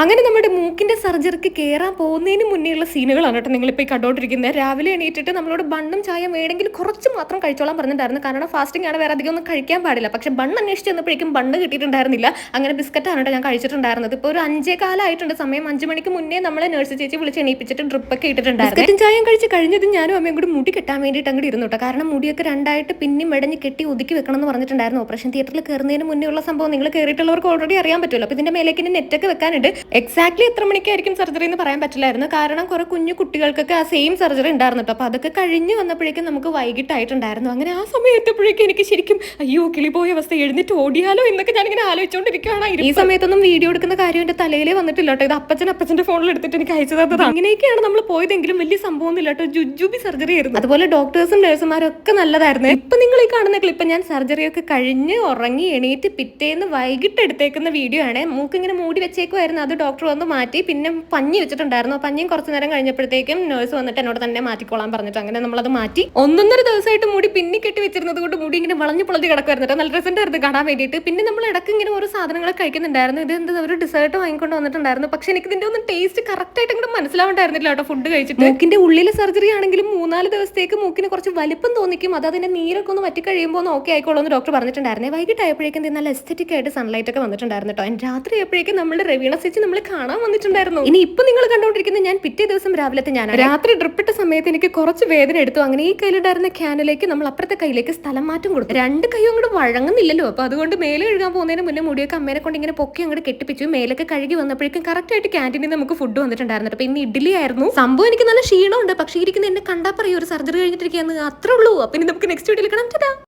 അങ്ങനെ നമ്മുടെ മൂക്കിന്റെ സർജറിക്ക് കയറാൻ പോകുന്നതിന് മുന്നേയുള്ള സീനുകളാണ് കേട്ടോ നിങ്ങളിപ്പോൾ ഈ കണ്ടോണ്ടിരിക്കുന്നത്. രാവിലെ എണീറ്റിട്ട് നമ്മളോട് ബണ്ണും ചായ വേണമെങ്കിൽ കുറച്ച് മാത്രം കഴിച്ചോളാൻ പറഞ്ഞിട്ടുണ്ടായിരുന്നു. കാരണം ഫാസ്റ്റിംഗ് ആണ്, വേറെ അധികം ഒന്നും കഴിക്കാൻ പാടില്ല. പക്ഷെ ബണ്ണ് അന്വേഷിച്ച് വന്നപ്പോഴേക്കും ബണ്ണ് കിട്ടിയിട്ടുണ്ടായിരുന്നില്ല. അങ്ങനെ ബിസ്ക്കറ്റാണ് കേട്ടോ ഞാൻ കഴിച്ചിട്ടുണ്ടായിരുന്നത്. ഇപ്പോൾ ഒരു 5 കാലമായിട്ടുണ്ട്. സമയം 5 മണിക്ക് മുന്നേ നമ്മളെ നഴ്സ് ചേച്ചി വിളിച്ച് എണീപ്പിച്ചിട്ട് ഡ്രിപ്പൊക്കെ ഇട്ടിട്ടുണ്ടായിരുന്നു. ബിസ്ക്കറ്റും ചായയും കഴിച്ച് കഴിഞ്ഞത് ഞാനും അമ്മയും കൂടി മുടി കെട്ടാൻ വേണ്ടിയിട്ട് അങ്ങോട്ട് ഇരുന്നു കേട്ടോ. കാരണം മുടിയൊക്കെ രണ്ടായിട്ട് പിന്നെ മെടഞ്ഞ് കെട്ടി ഒതുക്കി വെക്കണം എന്ന് പറഞ്ഞിട്ടുണ്ടായിരുന്നു. ഓപ്പറേഷൻ തിയേറ്ററിൽ കയറുന്നതിന് മുന്നേ ഉള്ള സംഭവം നിങ്ങൾ കയറിയിട്ടുള്ളവർക്ക് ഓൾറെഡി അറിയാൻ പറ്റുമല്ലോ. അപ്പോൾ ഇതിന്റെ മേലേക്ക് നെറ്റൊക്കെ വെക്കാനുണ്ട്. എക്സാക്ട്ലി എത്ര മണിക്കായിരിക്കും സർജറി എന്ന് പറയാൻ പറ്റില്ലായിരുന്നു. കാരണം കുറെ കുഞ്ഞു കുട്ടികൾക്കൊക്കെ ആ സെയിം സർജറി ഉണ്ടായിരുന്നു കേട്ടോ. അപ്പൊ അതൊക്കെ കഴിഞ്ഞ് വന്നപ്പോഴേക്കും നമുക്ക് വൈകിട്ടായിട്ടുണ്ടായിരുന്നു. അങ്ങനെ ആ സമയം എത്തപ്പോഴേക്കും എനിക്ക് ശരിക്കും അയ്യോ കിളിപോയ അവസ്ഥ, എഴുന്നേറ്റ് ഓടിയാലോ എന്നൊക്കെ ഞാനിങ്ങനെ ആലോചിച്ചുകൊണ്ടിരിക്കുകയാണ്. ഈ സമയത്തൊന്നും വീഡിയോ എടുക്കുന്ന കാര്യം എന്റെ തലയിലേ വന്നിട്ടില്ല കേട്ടോ. ഇത് അപ്പച്ചന്റെ ഫോണിൽ എടുത്തിട്ട് എനിക്ക് അയച്ചു തന്നത്. അങ്ങനെയൊക്കെയാണ് നമ്മൾ പോയതെങ്കിലും വലിയ സംഭവം ഇല്ല കേട്ടോ. ജുജുബി സർജറി ആയിരുന്നു. അതുപോലെ ഡോക്ടേഴ്സും നഴ്സുമാരും ഒക്കെ നല്ലതായിരുന്നു. ഇപ്പൊ നിങ്ങൾ ഈ കാണുന്ന ക്ലിപ്പ് ഞാൻ സർജറി ഒക്കെ കഴിഞ്ഞ് ഉറങ്ങി എണീറ്റ് പിറ്റേന്ന് വൈകിട്ട് എടുത്തേക്കുന്ന വീഡിയോ ആണ്. മൂക്ക് ഇങ്ങനെ മൂടി വെച്ചേക്കുമായിരുന്നു. അത് ഡോക്ടർ വന്ന് മാറ്റി. പിന്നെ പഞ്ഞി വെച്ചിട്ടുണ്ടായിരുന്നു. പഞ്ഞിയും കുറച്ച് നേരം കഴിഞ്ഞപ്പോഴത്തേക്കും നേഴ്സ് വന്നിട്ട് എന്നോട് തന്നെ മാറ്റിക്കോളാൻ പറഞ്ഞിട്ട് അങ്ങനെ നമ്മളത് മാറ്റി. 1.5 ദിവസമായിട്ട് മുടി പിന്നി കെട്ടി വെച്ചിരുന്നത് കൊണ്ട് മുടി ഇങ്ങനെ വളഞ്ഞു പൊളഞ്ഞ് കിടക്കുമായിരുന്നു. നല്ല രസമുണ്ടായിരുന്നു കാണാൻ വേണ്ടിയിട്ട്. പിന്നെ നമ്മൾ ഇടയ്ക്ക് ഇങ്ങനെ ഓരോ സാധനങ്ങളൊക്കെ കഴിക്കുന്നുണ്ടായിരുന്നു. ഇത് എന്താ ഒരു ഡിസേർട്ട് വാങ്ങിക്കൊണ്ട് വന്നിട്ടുണ്ടായിരുന്നു. പക്ഷെ എനിക്ക് ഇതിന്റെ ഒന്നും ടേസ്റ്റ് കറക്റ്റ് ആയിട്ട് ഇങ്ങോട്ട് മനസ്സിലാവുണ്ടായിരുന്നില്ല കേട്ടോ ഫുഡ് കഴിച്ചിട്ട്. മൂക്കിന്റെ ഉള്ളിലെ സർജറി ആണെങ്കിലും 3-4 ദിവസത്തേക്ക് മൂക്കിന് കുറച്ച് വലിപ്പം തോന്നിക്കും. അത് അതിന്റെ നീരൊക്കെ ഒന്ന് മറ്റി കഴിയുമ്പോൾ ഒന്ന് ഓക്കെ ആയിക്കോളൂ എന്ന് ഡോക്ടർ പറഞ്ഞിട്ടുണ്ടായിരുന്നു. വൈകിട്ടായപ്പോഴേക്കും നല്ല എസ്തെറ്റിക് ആയിട്ട് സൺലൈറ്റ് ഒക്കെ വന്നിട്ടുണ്ടായിരുന്നു കേട്ടോ. രാത്രി ആയപ്പോഴേക്കും നമ്മുടെ രവീണ ചേച്ചി നമ്മൾ കാണാൻ വന്നിട്ടുണ്ടായിരുന്നു. ഇനി ഇപ്പൊ നിങ്ങൾ കണ്ടോണ്ടിരിക്കുന്നത് ഞാൻ പിറ്റേ ദിവസം രാവിലത്തെ ഞാൻ രാത്രി ഡ്രിപ്പിട്ട സമയത്ത് എനിക്ക് കുറച്ച് വേദന എടുത്തു. അങ്ങനെ ഈ കയ്യിലുണ്ടായിരുന്ന ക്യാനിലേക്ക് നമ്മൾ അപ്പുറത്തെ കയ്യിലേക്ക് സ്ഥലം മാറ്റം കൊടുത്തു. 2 കൈയും അങ്ങോട്ട് വഴങ്ങുന്നില്ലല്ലോ. അപ്പൊ അതുകൊണ്ട് മേലെ കഴുകാൻ പോകുന്നതിന് മുന്നേ മുടിയൊക്കെ അമ്മേനെ കൊണ്ട് ഇങ്ങനെ പൊക്കി അങ്ങോട്ട് കെട്ടിപ്പിച്ചു. മേലൊക്കെ കഴുകി വന്നപ്പോഴേക്കും കറക്റ്റ് ആയിട്ട് ക്യാൻറ്റീനിൽ നമുക്ക് ഫുഡ് വന്നിട്ടുണ്ടായിരുന്നു. അപ്പൊ ഇന്ന് ഇഡ്ഡലി ആയിരുന്നു. സംഭവം എനിക്ക് നല്ല ക്ഷീണമുണ്ട്. പക്ഷേ ഇരിക്കുന്ന എന്നെ കണ്ടാ പറയും ഒരു സർജറി കഴിഞ്ഞിട്ടിരിക്കുകയെന്ന്. അത്രേ ഉള്ളൂ. അപ്പൊ ഇനി നമുക്ക് നെക്സ്റ്റ് വീഡിയോയിൽ കാണാം.